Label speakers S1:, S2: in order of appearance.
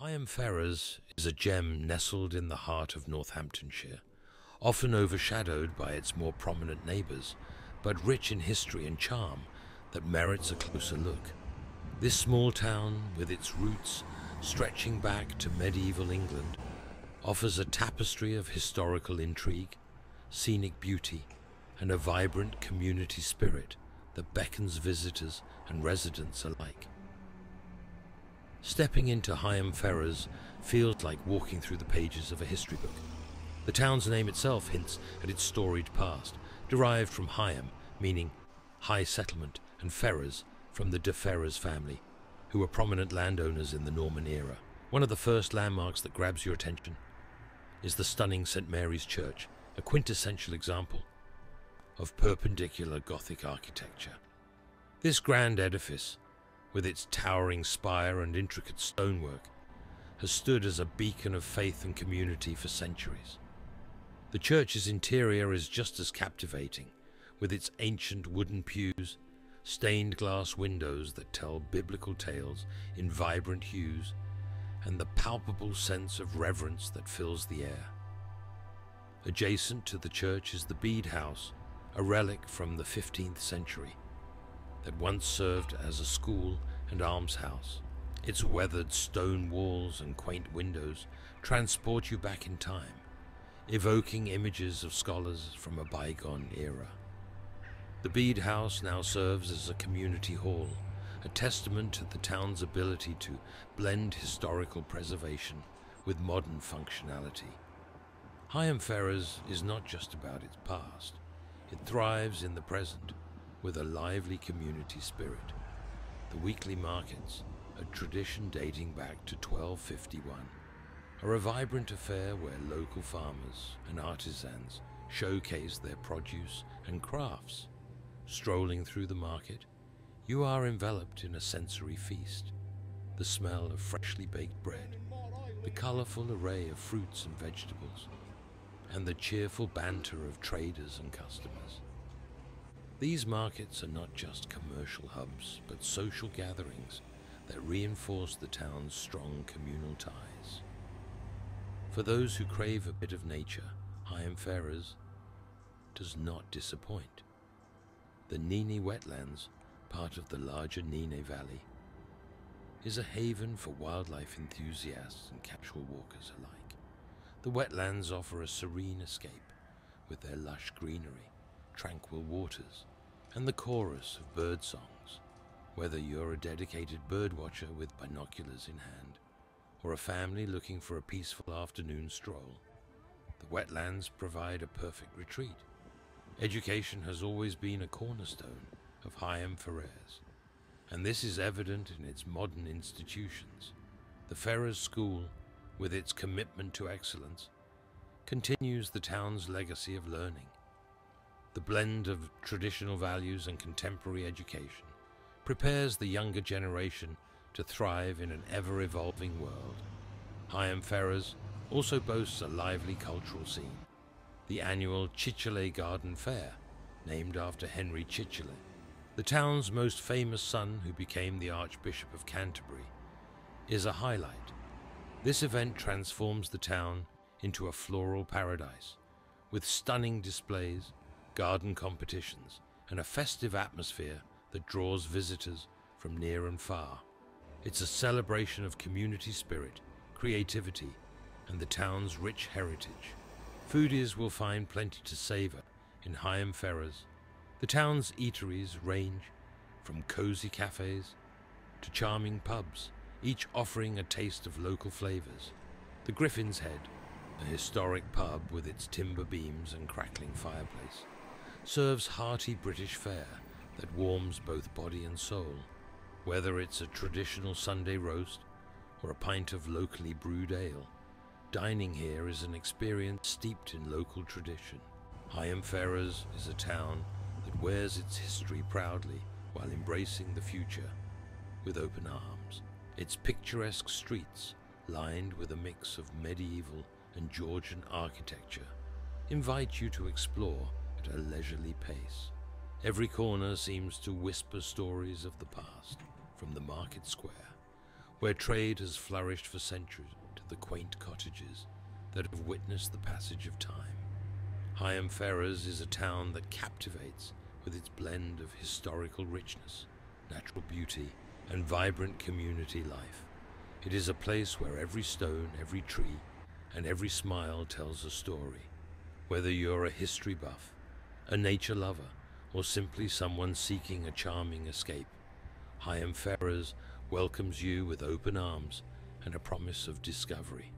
S1: Higham Ferrers is a gem nestled in the heart of Northamptonshire, often overshadowed by its more prominent neighbours, but rich in history and charm that merits a closer look. This small town, with its roots stretching back to medieval England, offers a tapestry of historical intrigue, scenic beauty, and a vibrant community spirit that beckons visitors and residents alike. Stepping into Higham Ferrers feels like walking through the pages of a history book. The town's name itself hints at its storied past, derived from Higham, meaning high settlement, and Ferrers from the de Ferrers family, who were prominent landowners in the Norman era. One of the first landmarks that grabs your attention is the stunning St. Mary's Church, a quintessential example of perpendicular Gothic architecture. This grand edifice, with its towering spire and intricate stonework, has stood as a beacon of faith and community for centuries. The church's interior is just as captivating, with its ancient wooden pews, stained glass windows that tell biblical tales in vibrant hues, and the palpable sense of reverence that fills the air. Adjacent to the church is the Bead House, a relic from the 15th century that once served as a school and almshouse. Its weathered stone walls and quaint windows transport you back in time, evoking images of scholars from a bygone era. The Bead House now serves as a community hall, a testament to the town's ability to blend historical preservation with modern functionality. Higham Ferrers is not just about its past. It thrives in the present with a lively community spirit. The weekly markets, a tradition dating back to 1251, are a vibrant affair where local farmers and artisans showcase their produce and crafts. Strolling through the market, you are enveloped in a sensory feast. The smell of freshly baked bread, the colourful array of fruits and vegetables, and the cheerful banter of traders and customers. These markets are not just commercial hubs, but social gatherings that reinforce the town's strong communal ties. For those who crave a bit of nature, Higham Ferrers does not disappoint. The Nene Wetlands, part of the larger Nene Valley, is a haven for wildlife enthusiasts and casual walkers alike. The wetlands offer a serene escape with their lush greenery, tranquil waters, and the chorus of bird songs. Whether you're a dedicated birdwatcher with binoculars in hand, or a family looking for a peaceful afternoon stroll, the wetlands provide a perfect retreat. Education has always been a cornerstone of Higham Ferrers, and this is evident in its modern institutions. The Ferrers School, with its commitment to excellence, continues the town's legacy of learning. The blend of traditional values and contemporary education prepares the younger generation to thrive in an ever-evolving world. Higham Ferrers also boasts a lively cultural scene. The annual Chichele Garden Fair, named after Henry Chichele, the town's most famous son who became the Archbishop of Canterbury, is a highlight. This event transforms the town into a floral paradise, with stunning displays, garden competitions, and a festive atmosphere that draws visitors from near and far. It's a celebration of community spirit, creativity, and the town's rich heritage. Foodies will find plenty to savour in Higham Ferrers. The town's eateries range from cosy cafes to charming pubs, each offering a taste of local flavours. The Griffin's Head, a historic pub with its timber beams and crackling fireplace, serves hearty British fare that warms both body and soul. Whether it's a traditional Sunday roast or a pint of locally brewed ale, dining here is an experience steeped in local tradition. Higham Ferrers is a town that wears its history proudly while embracing the future with open arms. Its picturesque streets, lined with a mix of medieval and Georgian architecture, invite you to explore at a leisurely pace. Every corner seems to whisper stories of the past, from the market square, where trade has flourished for centuries, to the quaint cottages that have witnessed the passage of time. Higham Ferrers is a town that captivates with its blend of historical richness, natural beauty, and vibrant community life. It is a place where every stone, every tree, and every smile tells a story. Whether you're a history buff, a nature lover, or simply someone seeking a charming escape, Higham Ferrers welcomes you with open arms and a promise of discovery.